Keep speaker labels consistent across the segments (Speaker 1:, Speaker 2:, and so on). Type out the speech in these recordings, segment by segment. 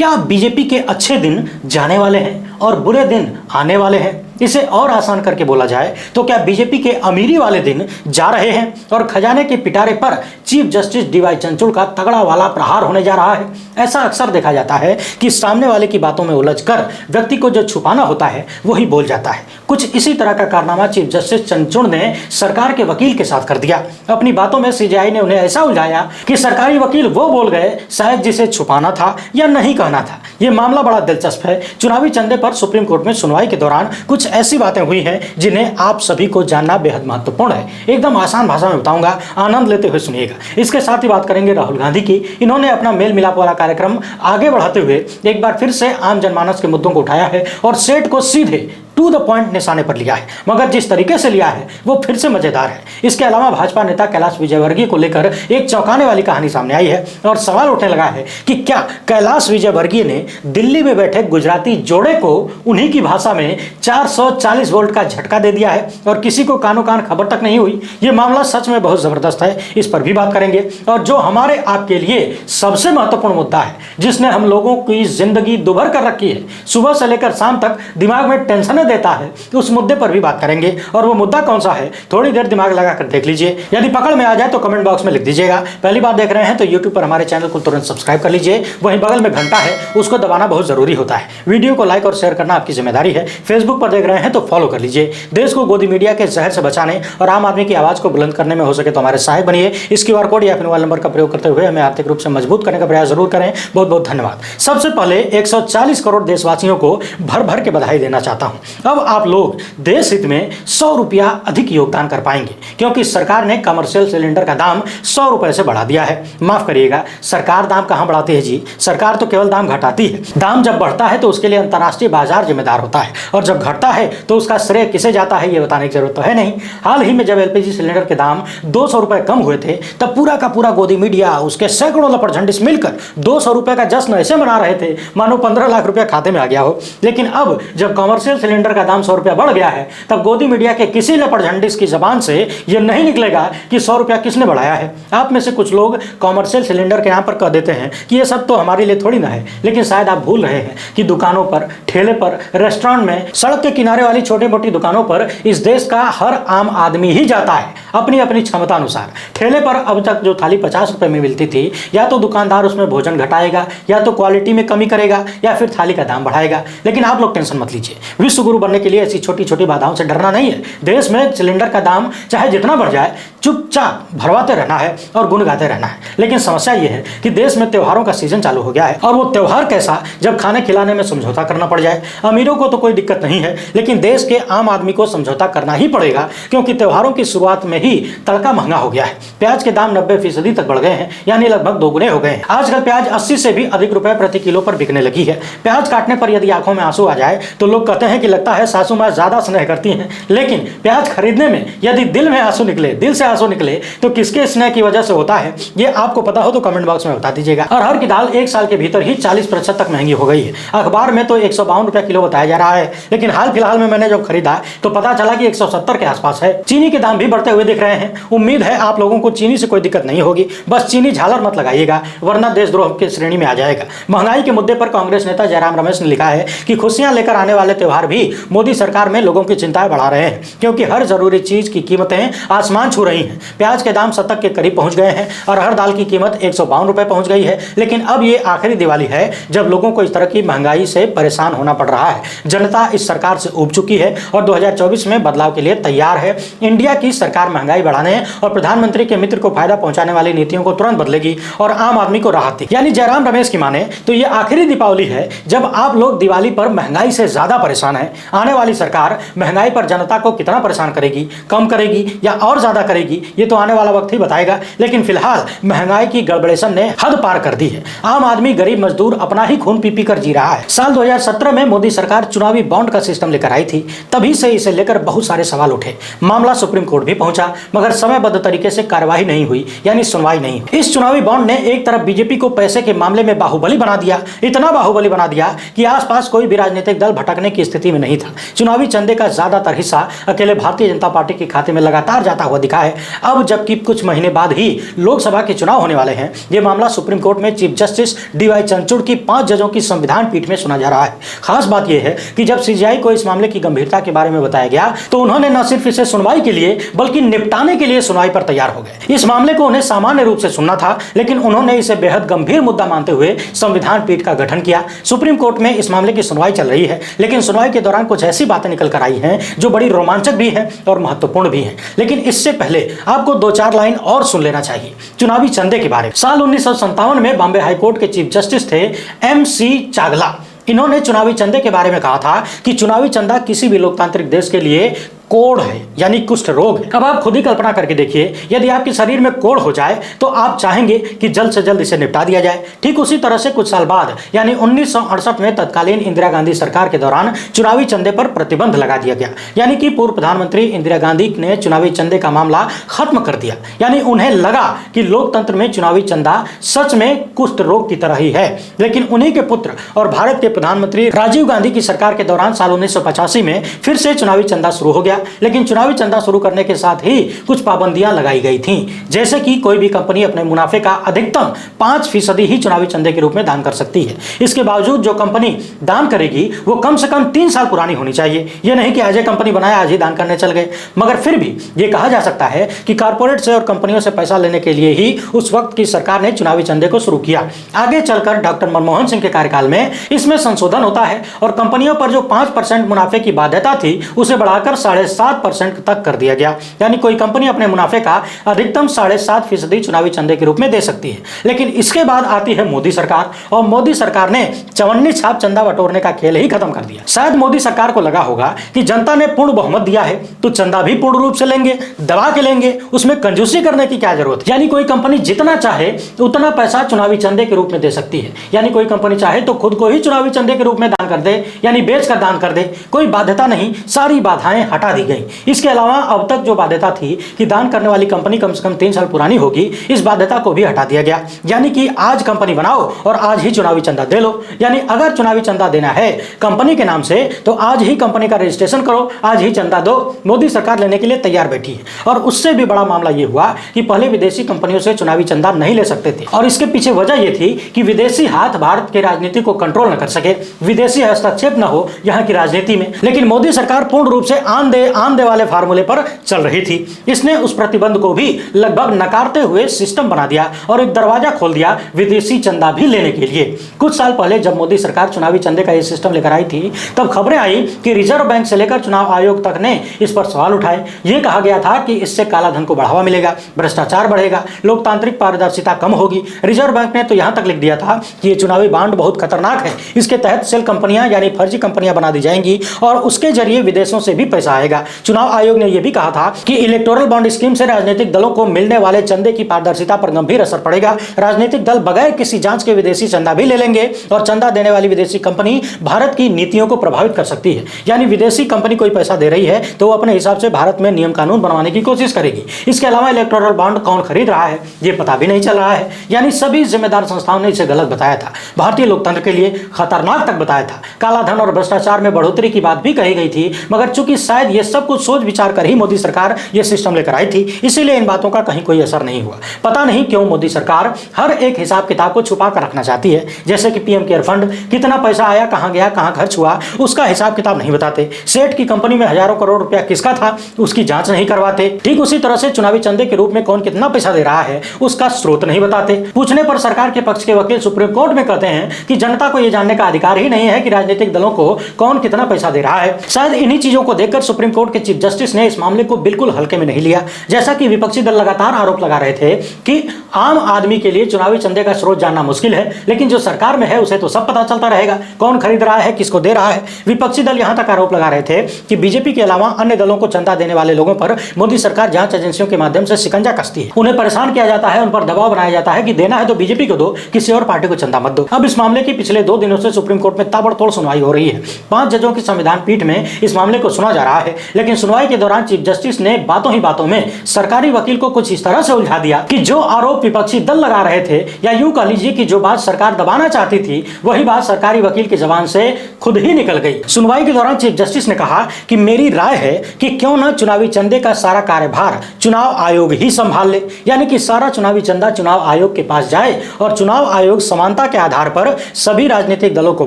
Speaker 1: क्या बीजेपी के अच्छे दिन जाने वाले हैं और बुरे दिन आने वाले हैं? इसे और आसान करके बोला जाए तो क्या बीजेपी के अमीरी वाले दिन जा रहे हैं और खजाने के पिटारे पर चीफ जस्टिस डीवाई चंद्रचूड़ का तगड़ा वाला प्रहार होने जा रहा है? ऐसा अक्सर देखा जाता है कि सामने वाले की बातों में उलझकर व्यक्ति को जो छुपाना होता है वही बोल जाता है। कुछ इसी तरह का कारनामा चीफ जस्टिस चंद्रचूड़ ने सरकार के वकील के साथ कर दिया। अपनी बातों में सीजेआई ने उन्हें ऐसा उलझाया कि सरकारी वकील वो बोल गए शायद जिसे छुपाना था या नहीं कहना था। यह मामला बड़ा दिलचस्प है। चुनावी चंदे पर सुप्रीम कोर्ट में सुनवाई के दौरान कुछ ऐसी बातें हुई हैं जिन्हें आप सभी को जानना बेहद महत्वपूर्ण है। एकदम आसान भाषा में बताऊंगा, आनंद लेते हुए सुनिएगा। इसके साथ ही बात करेंगे राहुल गांधी की। इन्होंने अपना मेल मिलाप वाला कार्यक्रम आगे बढ़ाते हुए एक बार फिर से आम जनमानस के मुद्दों को उठाया है और सेट को सीधे टू द पॉइंट निशाने पर लिया है, मगर जिस तरीके से लिया है वो फिर से मजेदार है। इसके अलावा भाजपा नेता कैलाश विजयवर्गीय को लेकर एक चौंकाने वाली कहानी सामने आई है और सवाल उठने लगा है कि क्या कैलाश विजयवर्गीय ने दिल्ली में बैठे गुजराती जोड़े को उन्हीं की भाषा में 440 वोल्ट का झटका दे दिया है और किसी को कानो कान खबर तक नहीं हुई। ये मामला सच में बहुत जबरदस्त है, इस पर भी बात करेंगे। और जो हमारे आपके लिए सबसे महत्वपूर्ण मुद्दा है, जिसने हम लोगों की जिंदगी दुभर कर रखी है, सुबह से लेकर शाम तक दिमाग में टेंशन देता है, तो उस मुद्दे पर भी बात करेंगे। और वो मुद्दा कौन सा है, थोड़ी देर दिमाग लगाकर देख लीजिए। यदि पकड़ में आ जाए तो कमेंट बॉक्स में लिख दीजिएगा। पहली बार देख रहे हैं तो यूट्यूब पर हमारे चैनल को तुरंत सब्सक्राइब कर लीजिए। वहीं बगल में घंटा है, उसको दबाना बहुत जरूरी होता है। वीडियो को लाइक और शेयर करना आपकी जिम्मेदारी है। फेसबुक पर देख रहे हैं तो फॉलो कर लीजिए। देश को गोदी मीडिया के जहर से बचाने और आम आदमी की आवाज को बुलंद करने में हो सके तो हमारे सहायक बनिए। इस क्यूआर कोड या फिर मोबाइल नंबर का प्रयोग करते हुए हमें आर्थिक रूप से मजबूत करने का प्रयास जरूर करें। बहुत बहुत धन्यवाद। सबसे पहले 140 करोड़ देशवासियों को भर भर के बधाई देना चाहता हूं। अब आप लोग देश हित में 100 रुपया अधिक योगदान कर पाएंगे क्योंकि सरकार ने कमर्शियल सिलेंडर का दाम 100 रुपए से बढ़ा दिया है। माफ करिएगा, सरकार दाम कहां बढ़ाती है जी, सरकार तो केवल दाम घटाती है। दाम जब बढ़ता है तो उसके लिए अंतर्राष्ट्रीय बाजार जिम्मेदार होता है और जब घटता है तो उसका श्रेय किसे जाता है ये बताने की जरूरत तो है नहीं। हाल ही में जब एलपीजी सिलेंडर के दाम 200 रुपए कम हुए थे तब पूरा का पूरा गोदी मीडिया, उसके सैकड़ों लपटझंडिस मिलकर 200 रुपए का जश्न ऐसे मना रहे थे मानो 15 लाख रुपया खाते में आ गया हो। लेकिन अब जब कमर्शियल सिलेंडर का दाम 100 रुपया बढ़ गया है तब गोदी मीडिया के किसी लपटझंडिस की जबान से यह नहीं निकलेगा कि 100 रुपया किसने बढ़ाया है। आप में से कुछ लोग कमर्शियल सिलेंडर के नाम पर कह देते हैं कि यह सब तो हमारे लिए थोड़ी ना है, लेकिन शायद आप भूल रहे हैं कि दुकानों पर, ठेले पर, रेस्टोरेंट में, सड़क के किनारे वाली छोटी मोटी दुकानों पर इस देश का हर आम आदमी ही जाता है अपनी अपनी क्षमता अनुसार। ठेले पर अब तक जो थाली 50 रुपए में मिलती थी, या तो दुकानदार उसमें भोजन घटाएगा, या तो क्वालिटी में कमी करेगा, या फिर थाली का दाम बढ़ाएगा। लेकिन आप लोग टेंशन मत लीजिए, विश्व गुरु बनने के लिए ऐसी छोटी छोटी बाधाओं से डरना नहीं है। देश में सिलेंडर का दाम चाहे जितना बढ़ जाए, चुपचाप भरवाते रहना है और गुण गाते रहना है। लेकिन समस्या यह है कि देश में त्योहारों का सीजन चालू हो गया है, और वो त्योहार कैसा जब खाने खिलाने में समझौता करना पड़ जाए। अमीरों को तो कोई दिक्कत नहीं है, लेकिन देश के आम आदमी को समझौता करना ही पड़ेगा क्योंकि त्योहारों की शुरुआत में ही तड़का महंगा हो गया है। प्याज के दाम 90% तक बढ़ गए हैं, यानी लगभग दोगुने हो गए हैं। आजकल प्याज 80 से भी अधिक रुपए प्रति किलो पर बिकने लगी है। प्याज काटने पर यदि आंखों में आंसू आ जाए तो लोग कहते हैं कि लगता है सासू मां ज्यादा स्नेह करती हैं। लेकिन प्याज खरीदने में यदि दिल में आंसू निकले, दिल से आंसू निकले, तो किसके स्नेह की वजह से होता है ये आपको पता हो तो कमेंट बॉक्स में बता दीजिएगा। और हर की दाल एक साल के भीतर ही 40% तक महंगी हो गई है। अखबार में तो 152 रुपए किलो बताया जा रहा है, लेकिन हाल फिलहाल में मैंने जब खरीदा तो पता चला कि 170 के आसपास है। चीनी के दाम भी बढ़ते हुए दिख रहे हैं। उम्मीद है आप लोगों को चीनी से कोई दिक्कत नहीं होगी, बस चीनी झालर मत लगाइएगा वरना देशद्रोह की श्रेणी में आ जाएगा। महंगाई के मुद्दे पर कांग्रेस नेता जयराम रमेश ने लिखा है कि खुशियां लेकर आने वाले त्योहार भी मोदी सरकार में लोगों की चिंताएं बढ़ा रहे हैं क्योंकि हर जरूरी चीज की कीमतें आसमान छू रही हैं। प्याज के दाम 70 के करीब पहुंच गए हैं और हर दाल की कीमत 152 रुपए पहुंच गई है। लेकिन अब ये आखिरी दिवाली है जब लोगों को इस तरह की महंगाई से परेशान होना पड़ रहा है। जनता इस सरकार से ऊब चुकी है और 2024 में बदलाव के लिए तैयार है। इंडिया की सरकार महंगाई बढ़ाने और प्रधानमंत्री के मित्र को फायदा पहुंचाने वाली नीतियों को तुरंत बदलेगी और आम आदमी को राहत देगी। यानी जयराम रमेश की माने तो ये आखिरी दीपावली है जब आप लोग दिवाली पर महंगाई से ज्यादा परेशान हैं। आने वाली सरकार महंगाई पर जनता को कितना परेशान करेगी, कम करेगी या और ज्यादा करेगी, ये तो आने वाला वक्त ही बताएगा। लेकिन फिलहाल महंगाई की गड़बड़ेशन ने हद पार कर दी है। आम आदमी, गरीब मजदूर अपना ही खून पी पी कर जी रहा है। साल 2017 में मोदी सरकार चुनावी बॉन्ड का सिस्टम लेकर आई थी, तभी से इसे लेकर बहुत सारे सवाल उठे। मामला सुप्रीम कोर्ट भी पहुंचा मगर समयबद्ध तरीके से कार्यवाही नहीं हुई, यानी सुनवाई नहीं हुई। इस चुनावी बॉन्ड ने एक तरफ बीजेपी को पैसे के मामले में बाहुबली बना दिया, इतना बाहुबली बना दिया कि आसपास कोई भी राजनीतिक दल भटकने की स्थिति में नहीं था। चुनावी चंदे का ज्यादातर हिस्सा अकेले भारतीय जनता पार्टी के खाते में लगातार जाता हुआ दिखा है। अब जबकि कुछ महीने बाद ही लोकसभा के चुनाव होने वाले हैं, ये मामला सुप्रीम कोर्ट में चीफ जस्टिस डीवाई चंद्रचूड़ की 5 जजों की संविधान पीठ में सुना जा रहा है। खास बात यह है कि जब सीजीआई को इस मामले की गंभीरता के बारे में बताया गया तो उन्होंने न सिर्फ इसे सुनवाई के लिए बल्कि निपटाने के लिए सुनवाई पर तैयार हो गए। इस मामले को उन्हें सामान्य रूप से सुनना था, लेकिन उन्होंने इसे बेहद गंभीर मुद्दा मानते हुए संविधान पीठ का गठन किया। सुप्रीम कोर्ट में इस मामले की सुनवाई चल रही है, लेकिन सुनवाई के दौरान कुछ ऐसी बातें निकल कर आई हैं जो बड़ी रोमांचक भी हैं और महत्वपूर्ण भी हैं। लेकिन इससे पहले आपको 2-4 लाइन और सुन लेना चाहिए चुनावी चंदे के बारे में। साल 1957 में बॉम्बे हाईकोर्ट के चीफ जस्टिस थे MC चागला। इन्होंने चुनावी चंदे के बारे में कहा था कि चुनावी चंदा किसी भी लोकतांत्रिक देश के लिए कोढ़ है, यानी कुष्ठ रोग है। अब आप खुद ही कल्पना करके देखिए, यदि आपके शरीर में कोढ़ हो जाए तो आप चाहेंगे कि जल्द से जल्द इसे निपटा दिया जाए। ठीक उसी तरह से कुछ साल बाद यानी 1968 में तत्कालीन इंदिरा गांधी सरकार के दौरान चुनावी चंदे पर प्रतिबंध लगा दिया गया, यानी कि पूर्व प्रधानमंत्री इंदिरा गांधी ने चुनावी चंदे का मामला खत्म कर दिया। यानी उन्हें लगा कि लोकतंत्र में चुनावी चंदा सच में कुष्ठ रोग की तरह ही है। लेकिन उन्हीं के पुत्र और भारत के प्रधानमंत्री राजीव गांधी की सरकार के दौरान साल 1985 में फिर से चुनावी चंदा शुरू हो गया। लेकिन चुनावी चंदा शुरू करने के साथ ही कुछ पाबंदियां लगाई गई थीं, जैसे कि कोई भी कंपनी अपने मुनाफे का अधिकतम 5% ही चुनावी चंदे के रूप में दान कर सकती है। इसके बावजूद जो कंपनी दान करेगी वो कम से कम 3 साल पुरानी होनी चाहिए। यह नहीं कि आज कंपनी बनाया आज ही दान करने चल गए। मगर फिर भी ये कहा जा सकता है कि कारपोरेट से और कंपनियों से पैसा लेने के लिए ही उस वक्त की सरकार ने चुनावी चंदे को शुरू किया। आगे चलकर डॉक्टर मनमोहन सिंह के कार्यकाल में इसमें संशोधन होता है और कंपनियों पर जो 5% मुनाफे की बाध्यता थी उसे बढ़ाकर 7.5% तक कर दिया गया। यानी कोई कंपनी अपने मुनाफे का अधिकतम 7.5% चुनावी चंदे के रूप में दे सकती है। लेकिन इसके बाद आती है मोदी सरकार और मोदी सरकार ने चवन्नी छाप चंदा बटोरने का खेल ही खत्म कर दिया। शायद मोदी सरकार को लगा होगा कि जनता ने पूर्ण बहुमत दिया है तो चंदा भी पूर्ण रूप से लेंगे, दबा के लेंगे, उसमें कंजूसी करने की क्या जरूरत है। यानी कोई कंपनी जितना चाहे उतना पैसा चुनावी चंदे के रूप में दे सकती है। यानी कोई कंपनी चाहे तो खुद को ही चुनावी चंदे के रूप में दान कर दे, यानी बेच कर दान कर दे। कोई बाध्यता नहीं, सारी बाधाएं हटा दी गई। इसके अलावा अब तक जो बाध्यता थी कि दान करने वाली कंपनी कम से कम 3 साल पुरानी होगी, इस बाध्यता को भी हटा दिया गया। यानी कि आज कंपनी बनाओ और आज ही चुनावी चंदा दे लो। यानी अगर चुनावी चंदा देना है कंपनी के नाम से तो आज ही कंपनी का रजिस्ट्रेशन करो, आज ही चंदा दो। मोदी सरकार लेने के लिए तैयार बैठी है। और उससे भी बड़ा मामला यह हुआ कि पहले विदेशी कंपनियों से चुनावी चंदा नहीं ले सकते थे और इसके पीछे वजह यह थी कि विदेशी हाथ भारत की राजनीति को कंट्रोल न कर सके, विदेशी हस्तक्षेप न हो यहाँ की राजनीति में। लेकिन मोदी सरकार पूर्ण रूप से आन दे वाले फार्मूले पर चल रही थी। इसने उस प्रतिबंध को भी लगभग नकारते हुए सिस्टम बना दिया और एक दरवाजा खोल दिया विदेशी चंदा भी लेने के लिए। कुछ साल पहले जब मोदी सरकार चुनावी चंदे का यह सिस्टम लेकर आई थी तब खबरें आई कि रिजर्व बैंक से लेकर चुनाव आयोग तक ने इस पर सवाल उठाए। यह कहा गया था कि इससे काला धन को बढ़ावा मिलेगा, भ्रष्टाचार बढ़ेगा, लोकतांत्रिक पारदर्शिता कम होगी। रिजर्व बैंक ने तो यहां तक लिख दिया था कि ये चुनावी बांड बहुत खतरनाक है, इसके तहत सेल कंपनियां यानी फर्जी कंपनियां बना दी जाएंगी और उसके जरिए विदेशों से भी पैसा आएगा। चुनाव आयोग ने यह भी कहा था कि इलेक्टोरल बॉन्ड स्कीम से राजनीतिक दलों को मिलने वाले चंदे की पारदर्शिता पर गंभीर असर पड़ेगा। राजनीतिक दल बगैर किसी जांच के विदेशी चंदा भी ले लेंगे और चंदा देने वाली विदेशी कंपनी भारत की नीतियों को प्रभावित कर सकती है। यानी विदेशी कंपनी कोई पैसा दे रही है तो वो अपने हिसाब से भारत में नियम कानून बनवाने की कोशिश करेगी। इसके अलावा इलेक्टोरल बॉन्ड कौन खरीद रहा है ये पता भी नहीं चल रहा है। यानी सभी जिम्मेदार संस्थाओं ने इसे गलत बताया था, भारतीय लोकतंत्र के लिए खतरनाक तक बताया था। काला धन और भ्रष्टाचार में बढ़ोतरी की बात भी कही गई थी, मगर चूंकि शायद ये सब कुछ सोच विचार कर ही मोदी सरकार ये सिस्टम लेकर आई थी, इसीलिए इन बातों का कहीं कोई असर नहीं हुआ। पता नहीं क्यों मोदी सरकार हर एक हिसाब किताब को छुपा कर रखना चाहती है। जैसे कि पीएम केयर फंड, कितना पैसा आया, कहां गया, कहां खर्च हुआ, उसका हिसाब किताब नहीं बताते। सेठ की कंपनी में हजारों करोड़ रुपया किसका था उसकी जांच नहीं करवाते। ठीक उसी तरह से चुनावी चंदे के रूप में कौन कितना पैसा दे रहा है उसका स्रोत नहीं बताते। पूछने पर सरकार के पक्ष के वकील सुप्रीम कोर्ट में कहते हैं कि जनता को यह जानने का अधिकार ही नहीं है कि राजनीतिक दलों को कौन कितना पैसा दे रहा है। शायद इन्हीं चीजों को देखकर सुप्रीम कोर्ट के चीफ जस्टिस ने इस मामले को बिल्कुल हल्के में नहीं लिया। जैसा कि विपक्षी दल लगातार आरोप लगा रहे थे कि आम आदमी के लिए चुनावी चंदे का स्रोत जानना मुश्किल है, लेकिन जो सरकार में है उसे तो सब पता चलता रहेगा कौन खरीद रहा है, किसको दे रहा है। विपक्षी दल यहां तक आरोप लगा रहे थे कि बीजेपी के अलावा अन्य दलों को चंदा देने वाले लोगों पर मोदी सरकार जांच एजेंसियों के माध्यम से शिकंजा कसती है, उन्हें परेशान किया जाता है, उन पर दबाव बनाया जाता है कि देना है तो बीजेपी को दो, किसी और पार्टी को चंदा मत दो। अब इस मामले की पिछले 2 दिनों से सुप्रीम कोर्ट में ताबड़तोड़ सुनवाई हो रही है। 5 जजों की संविधान पीठ में इस मामले को सुना जा रहा है, लेकिन सुनवाई के दौरान चीफ जस्टिस ने बातों ही बातों में सरकारी वकील को कुछ इस तरह से उलझा दिया कि जो आरोप विपक्षी दल लगा रहे थे, या यूं कह लीजिए कि जो बात सरकार दबाना चाहती थी वही बात सरकारी वकील की जबान से खुद ही निकल गई। सुनवाई के दौरान चीफ जस्टिस ने कहा कि मेरी राय है कि क्यों न चुनावी चंदे का सारा कार्यभार चुनाव आयोग ही संभाल ले, यानी कि सारा चुनावी चंदा चुनाव आयोग के पास जाए और चुनाव आयोग समानता के आधार पर सभी राजनीतिक दलों को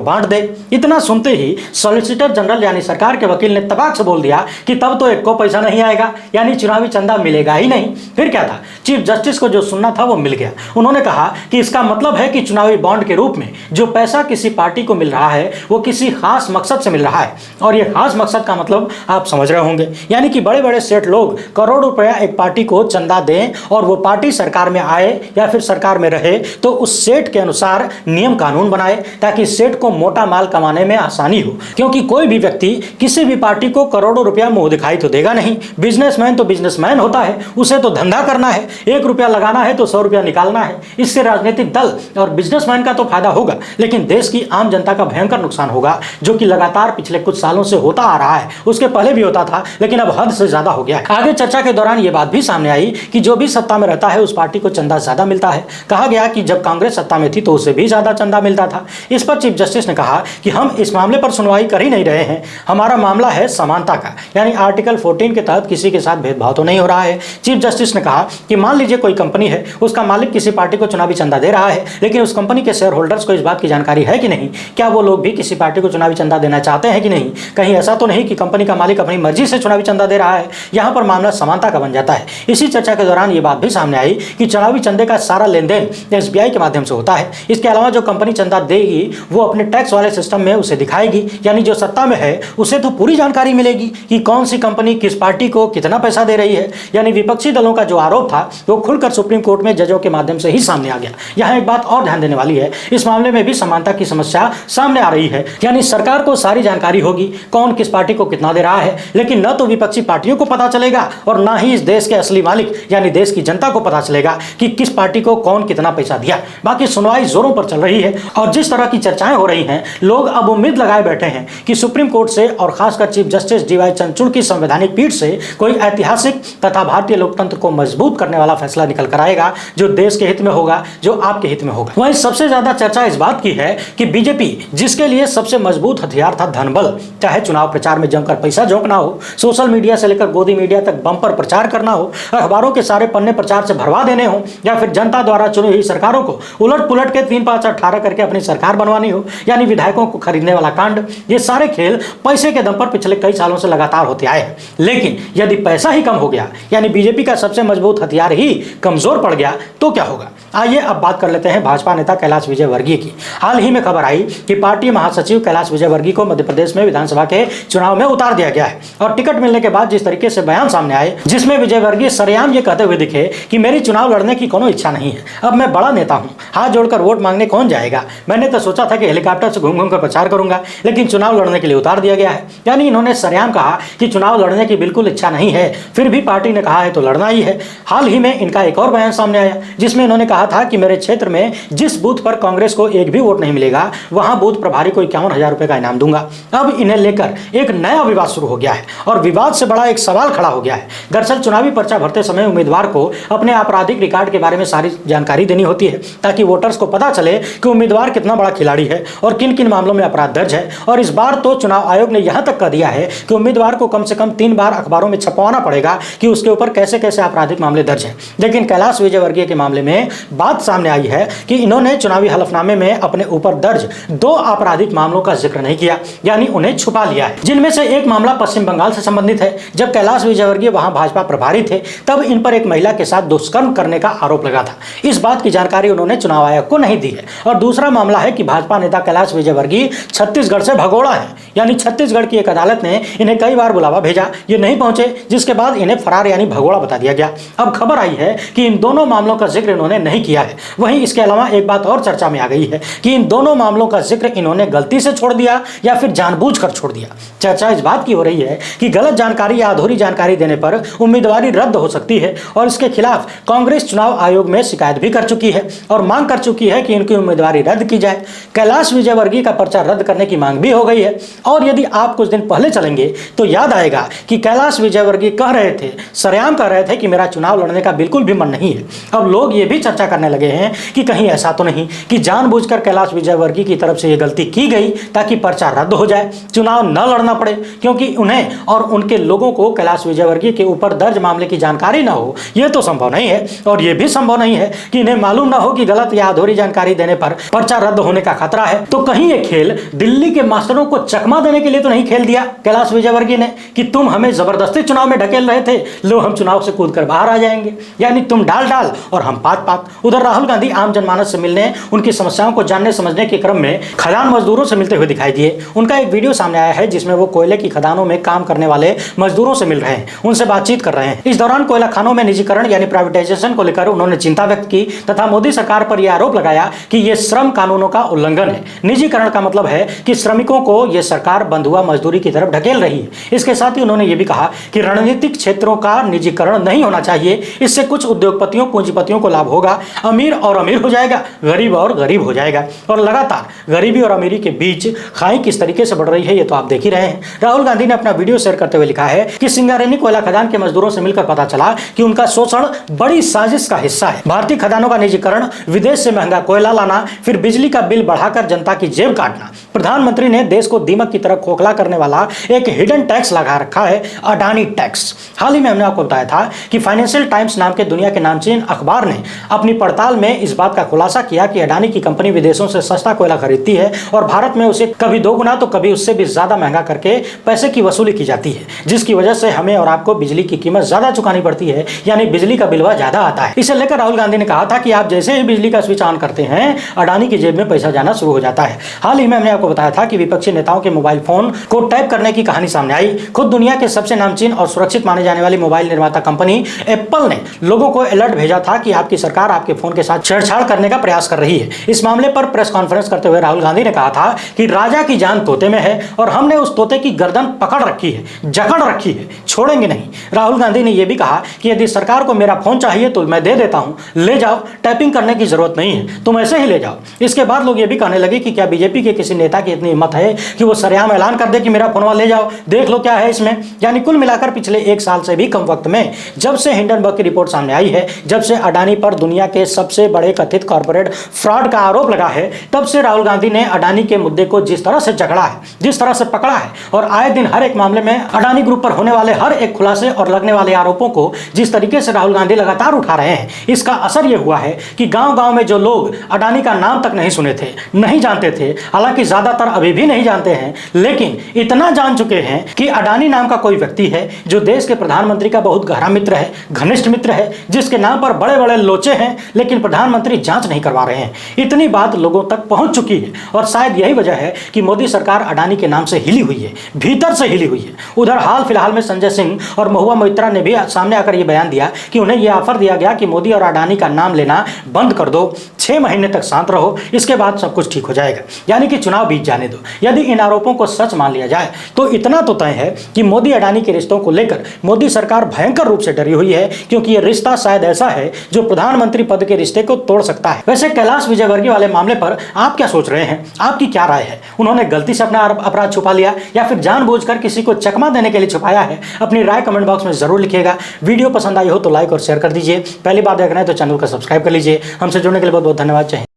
Speaker 1: बांट दे। इतना सुनते ही सॉलिसिटर जनरल यानी सरकार के वकील ने तबाक से बोल दिया कि तब तो एक को पैसा नहीं आएगा, यानी चुनावी चंदा मिलेगा ही नहीं। फिर क्या था, चीफ जस्टिस को जो सुनना था वो मिल गया। उन्होंने कहा कि इसका मतलब है कि चुनावी बॉन्ड के रूप में जो पैसा किसी पार्टी को मिल रहा है वो किसी खास मकसद से मिल रहा है, और ये खास मकसद का मतलब आप समझ रहे होंगे, यानी कि बड़े बड़े सेठ लोग करोड़ रुपया एक पार्टी को चंदा दें और वो पार्टी सरकार में आए या फिर सरकार में रहे तो उस सेठ के अनुसार नियम कानून बनाए ताकि सेठ को मोटा माल कमाने में आसानी हो। क्योंकि कोई भी व्यक्ति किसी भी पार्टी को करोड़ों रुपया मुंह दिखाई तो देगा नहीं। बिजनेसमैन तो बिजनेसमैन होता है, उसे तो धंधा करना है, 1 रुपया लगाना है तो 100 रुपया निकालना है। इससे राजनीतिक दल और बिजनेसमैन का तो फायदा होगा, लेकिन देश की आम जनता का भयंकर नुकसान होगा, जो कि लगातार पिछले कुछ सालों से होता आ रहा है। उसके पहले भी होता था, लेकिन अब हद से ज्यादा हो गया है। आगे चर्चा के दौरान यह बात भी सामने आई कि जो भी सत्ता में रहता है उस पार्टी को चंदा ज्यादा मिलता है। कहा गया कि जब कांग्रेस सत्ता में थी तो उसे भी ज्यादा चंदा मिलता था। इस पर चीफ जस्टिस ने कहा कि हम इस मामले पर सुनवाई कर ही नहीं रहे हैं, हमारा मामला है समानता का, यानी आर्टिकल 14 के तहत किसी के साथ भेदभाव तो नहीं हो रहा है। चीफ जस्टिस ने कहा कि मान लीजिए कोई कंपनी है, उसका मालिक किसी पार्टी को चुनावी चंदा दे रहा है, लेकिन उस कंपनी के शेयर होल्डर्स को इस बात की जानकारी है कि नहीं, क्या वो लोग भी किसी पार्टी को चुनावी चंदा देना चाहते हैं कि नहीं। कहीं ऐसा तो नहीं कि कंपनी का मालिक अपनी मर्जी से चुनावी चंदा दे रहा है। यहां पर मामला समानता का बन जाता है। इसी चर्चा के दौरान ये बात भी सामने आई कि चुनावी चंदे का सारा लेन देन SBI के माध्यम से होता है। इसके अलावा जो कंपनी चंदा देगी वो अपने टैक्स वाले सिस्टम में उसे दिखाएगी, यानी जो सत्ता में है उसे तो पूरी जानकारी मिलेगी कि कौन सी कंपनी किस पार्टी को कितना पैसा दे रही है। यानी विपक्षी दलों का जो आरोप था वो खुलकर सुप्रीम कोर्ट में जजों के माध्यम से ही सामने आ गया। यहाँ एक बात और ध्यान देने वाली है, इस मामले में भी समानता की समस्या सामने आ रही है। यानी सरकार को सारी जानकारी होगी कौन किस पार्टी को कितना दे रहा है, लेकिन न तो विपक्षी पार्टियों को पता चलेगा और ना ही इस देश के असली मालिक यानी देश की जनता को पता चलेगा कि किस पार्टी को कौन कितना पैसा दिया। बाकी सुनवाई जोरों पर चल रही है और जिस तरह की चर्चाएं हो रही हैं, लोग अब उम्मीद लगाए बैठे हैं कि सुप्रीम कोर्ट से और खासकर चीफ जस्टिस DY चंद्रचूड़ की संवैधानिक पीठ से कोई ऐतिहासिक तथा भारतीय लोकतंत्र को मजबूत करने वाला फैसला निकल कर आएगा, जो देश के हित में होगा, जो आपके हित में होगा। वहीं सबसे ज्यादा चर्चा इस बात की है कि बीजेपी, जिसके लिए सबसे मजबूत हथियार था धनबल, चाहे चुनाव प्रचार में जमकर पैसा झोंकना हो, सोशल मीडिया से लेकर गोदी मीडिया तक बम्पर प्रचार करना हो, अखबारों के सारे पन्ने प्रचार से भरवा देने हो, या फिर जनता द्वारा चुनी हुई सरकारों को उलट पुलट के 3, 5, 18 करके अपनी सरकार बनवानी हो, यानी विधायकों को खरीदने वाला कांड, ये सारे खेल पैसे के दम पर पिछले कई सालों से लगातार होते आए हैं। लेकिन यदि पैसा ही कम हो गया, यानी बीजेपी का सबसे मजबूत हथियार ही कमजोर पड़ गया, तो क्या होगा। आइए अब बात कर लेते हैं भाजपा नेता कैलाश विजयवर्गीय की। हाल ही में खबर आई कि पार्टी महासचिव कैलाश विजयवर्गीय को मध्य प्रदेश में विधानसभा के चुनाव में उतार दिया गया है। और टिकट मिलने के बाद जिस तरीके से बयान सामने आए, जिसमें विजयवर्गीय सरेआम ये कहते हुए दिखे कि मेरी चुनाव लड़ने की कोनो इच्छा नहीं है, अब मैं बड़ा नेता हूं, हाथ जोड़कर वोट मांगने कौन जाएगा, मैंने तो सोचा था कि हेलीकॉप्टर से घूम घूम कर प्रचार करूंगा, लेकिन चुनाव लड़ने के लिए उतार दिया गया है। यानी इन्होंने सरेआम कहा कि चुनाव लड़ने की बिल्कुल इच्छा नहीं है, फिर भी पार्टी ने कहा है तो लड़ना ही है। हाल ही में इनका एक और बयान सामने आया, जिसमें इन्होंने कहा था कि मेरे क्षेत्र में जिस बूथ पर कांग्रेस को एक भी वोट नहीं मिलेगा, वहां बूथ प्रभारी को 51,000 रुपए का इनाम दूंगा। अब इन्हें लेकर एक नया विवाद शुरू हो गया है और विवाद से बड़ा एक सवाल खड़ा हो गया है। दरअसल चुनावी पर्चा भरते समय उम्मीदवार को अपने आपराधिक रिकॉर्ड के बारे में सारी जानकारी देनी होती है, ताकि वोटर्स को पता चले कि उम्मीदवार कितना बड़ा खिलाड़ी है और किन किन मामलों में अपराध दर्ज है। और इस बार तो चुनाव आयोग ने यहां तक कह दिया है कि उम्मीदवार को कम से कम 3 बार अखबारों में छपवाना पड़ेगा कि उसके ऊपर कैसे कैसे आपराधिक मामले दर्ज हैं। लेकिन कैलाश विजयवर्गीय के मामले में बात सामने आई है कि इन्होंने चुनावी हलफनामे में अपने ऊपर दर्ज 2 आपराधिक मामलों का जिक्र नहीं किया, यानी उन्हें छुपा लिया है, जिनमें से एक मामला पश्चिम बंगाल से संबंधित है। जब कैलाश विजयवर्गीय वहां भाजपा प्रभारी थे, तब इन पर एक महिला के साथ दुष्कर्म करने का आरोप लगा था। इस बात की जानकारी उन्होंने चुनाव आयोग को नहीं दी है। और दूसरा मामला है कि भाजपा नेता कैलाश विजयवर्गीय छत्तीसगढ़ से भगोड़ा है, यानी छत्तीसगढ़ की एक अदालत ने इन्हें कई बार बुलावा भेजा, ये नहीं पहुंचे, जिसके बाद इन्हें फरार यानी भगोड़ा बता दिया गया। अब खबर आई है कि इन दोनों मामलों का जिक्र इन्होंने नहीं किया है। वहीं इसके अलावा एक बात और चर्चा में आ गई है कि इन दोनों मामलों का जिक्र इन्होंने गलती से छोड़ दिया या फिर जानबूझकर छोड़ दिया। चर्चा इस बात की हो रही है कि गलत जानकारी या अधूरी जानकारी देने पर उम्मीदवारी रद्द हो सकती है और इसके खिलाफ कांग्रेस चुनाव आयोग में शिकायत भी कर चुकी है और मांग कर चुकी है कि इनकी उम्मीदवारी रद्द की जाए। कैलाश विजयवर्गीय का पर्चा रद्द करने की मांग भी हो गई है। और यदि आप कुछ दिन पहले चलेंगे तो याद आएगा कि कैलाश विजयवर्गीय कह रहे थे, सरेआम कह रहे थे कि मेरा चुनाव लड़ने का बिल्कुल भी मन नहीं है। अब लोग ये भी चर्चा करने लगे हैं कि कहीं ऐसा तो नहीं कि जानबूझकर कैलाश विजयवर्गीय की तरफ से ये गलती की गई ताकि पर्चा रद्द हो जाए, चुनाव न लड़ना पड़े, क्योंकि उन्हें और उनके लोगों को कैलाश विजयवर्गीय के ऊपर दर्ज मामले की जानकारी न हो, यह तो संभव नहीं है। और यह भी संभव नहीं है कि इन्हें मालूम न हो कि गलत या अधूरी जानकारी देने पर पर्चा रद्द होने का खतरा है। तो कहीं ये खेल दिल्ली के मास्टरों को चकमा देने के लिए तो नहीं खेल दिया कैलाश विजयवर्गीय ने कि तुम हमें जबरदस्ती चुनाव में ढकेल रहे थे, लो हम चुनाव से कूद कर बाहर आ जाएंगे, यानी तुम डाल डाल और हम पात पात। उधर राहुल गांधी आम जनमानस से मिलने, उनकी समस्याओं को जानने समझने के क्रम में खदान मजदूरों से मिलते हुए दिखाई दिए। उनका एक वीडियो सामने आया है जिसमें वो कोयले की खदानों में काम करने वाले मजदूरों से मिल रहे हैं, उनसे बातचीत कर रहे हैं। इस दौरान कोयला खानों में निजीकरण यानी प्राइवेटाइजेशन को लेकर उन्होंने चिंता व्यक्त की तथा मोदी सरकार पर यह आरोप लगाया कि यह श्रम कानूनों का उल्लंघन है। निजीकरण का मतलब है कि श्रमिकों को यह सरकार बंधुआ मजदूरी की तरफ ढकेल रही है। इसके साथ ही उन्होंने यह भी कहा कि रणनीतिक क्षेत्रों का निजीकरण नहीं होना चाहिए, इससे कुछ उद्योगपतियों पूंजीपतियों को लाभ होगा, अमीर और अमीर हो जाएगा, गरीब और गरीब हो जाएगा। और लगातार गरीबी और अमीरी के बीच खाई किस तरीके से बढ़ रही है ये तो आप देख ही रहे हैं। राहुल गांधी ने अपना वीडियो शेयर करते हुए लिखा है कि सिंगारेनी कोयला खदान के मजदूरों से मिलकर पता चला कि उनका शोषण बड़ी साजिश का हिस्सा है। भारतीय खदानों का निजीकरण, विदेश से महंगा कोयला लाना, फिर बिजली का बिल बढ़ाकर जनता की जेब काटना। प्रधानमंत्री ने देश को दीमक की तरह खोखला करने वाला एक हिडन टैक्स लगा रखा है, अडानी टैक्स। हाल ही में हमने आपको बताया था कि फाइनेंशियल टाइम्स नाम के दुनिया के नामचीन अखबार ने अपनी पड़ताल में इस बात का खुलासा किया कि अडानी की कंपनी विदेशों से सस्ता कोयला खरीदती है और भारत में उसे कभी 2 गुना तो कभी उससे भी ज्यादा महंगा करके पैसे की वसूली की जाती है, जिसकी वजह से हमें और आपको बिजली की कीमत ज्यादा चुकानी पड़ती है, यानी बिजली का बिल ज्यादा आता है। इसे लेकर राहुल गांधी ने कहा था कि आप जैसे ही बिजली का स्विच ऑन करते हैं, अडानी की जेब में पैसा जाना शुरू हो जाता है। हाल ही में हमने आपको बताया था कि विपक्षी नेताओं के मोबाइल फोन को टैप करने की कहानी सामने आई। खुद दुनिया के सबसे नामचीन और सुरक्षित माने जाने वाली मोबाइल निर्माता कंपनी एप्पल ने लोगों को अलर्ट भेजा था कि आपकी सरकार आपके फोन के साथ छेड़छाड़ करने का प्रयास कर रही है। इस मामले पर प्रेस कॉन्फ्रेंस करते हुए राहुल गांधी ने कहा था कि राजा की जान तोते में है और हमने उस तोते की गर्दन पकड़ रखी है, जकड़ रखी है, छोड़ेंगे नहीं। राहुल गांधी ने यह भी कहा कि यदि सरकार को मेरा फोन चाहिए तो मैं दे देता हूं, ले जाओ, टैपिंग करने की जरूरत नहीं है, तुम ऐसे ही ले जाओ। इसके बाद लोग ये भी कहने लगे कि क्या बीजेपी के किसी नेता की इतनी हिम्मत है कि वो सरेआम ऐलान कर दे कि मेरा फोनवा ले जाओ, देख लो क्या है इसमें। यानी कुल मिलाकर पिछले 1 साल से भी कम वक्त में जब से हिंडनबर्ग की रिपोर्ट सामने आई है, जब से अडानी पर दुनिया के सबसे बड़े कथित कॉर्पोरेट फ्रॉड का आरोप लगा है, तब से राहुल गांधी ने अडानी के मुद्दे को जिस तरह से जकड़ा है, जिस तरह से पकड़ा है और आए दिन हर एक मामले में अडानी ग्रुप पर होने वाले हर एक खुलासे और लगने वाले आरोपों को जिस तरीके से राहुल गांधी लगातार उठा रहे हैं, इसका असर यह हुआ है कि गांव-गांव में जो लोग अडानी का नाम तक नहीं सुने थे, नहीं जानते थे, हालांकि ज्यादातर अभी भी नहीं जानते हैं, लेकिन इतना जान चुके हैं कि अडानी नाम का कोई व्यक्ति है जो देश के प्रधानमंत्री का बहुत गहरा मित्र है, घनिष्ठ मित्र है, जिसके नाम पर बड़े बड़े लोचे हैं, लेकिन प्रधानमंत्री जांच नहीं करवा रहे हैं। इतनी बात लोगों तक पहुंच चुकी है और शायद यही वजह है कि मोदी सरकार अडानी के नाम से हिली हुई है, भीतर से हिली हुई है। उधर हाल फिलहाल में संजय सिंह और महुआ मोइत्रा ने भी सामने आकर यह बयान दिया कि उन्हें यह ऑफर दिया गया कि मोदी और अडानी का नाम लेना बंद कर दो, 6 महीने तक शांत रहो, इसके बाद सब कुछ ठीक हो जाएगा, यानी कि चुनाव बीत जाने दो। यदि इन आरोपों को सच मान लिया जाए तो इतना तो तय है कि मोदी अडानी के रिश्तों को लेकर मोदी सरकार भयंकर रूप से डरी हुई है, क्योंकि यह रिश्ता शायद ऐसा है जो प्रधानमंत्री पद के रिश्ते को तोड़ सकता है। वैसे कैलाश विजयवर्गीय वाले मामले पर आप क्या सोच रहे हैं? आपकी क्या राय है? उन्होंने गलती से अपना अपराध छुपा लिया या फिर जानबूझकर किसी को चकमा देने के लिए छुपाया है? अपनी राय कमेंट बॉक्स में जरूर लिखिएगा। वीडियो पसंद आई हो तो लाइक और शेयर कर दीजिए। पहली बार देख रहे हैं तो चैनल को सब्सक्राइब कर लीजिए। हमसे जुड़ने के लिए बहुत बहुत धन्यवाद। चाहिए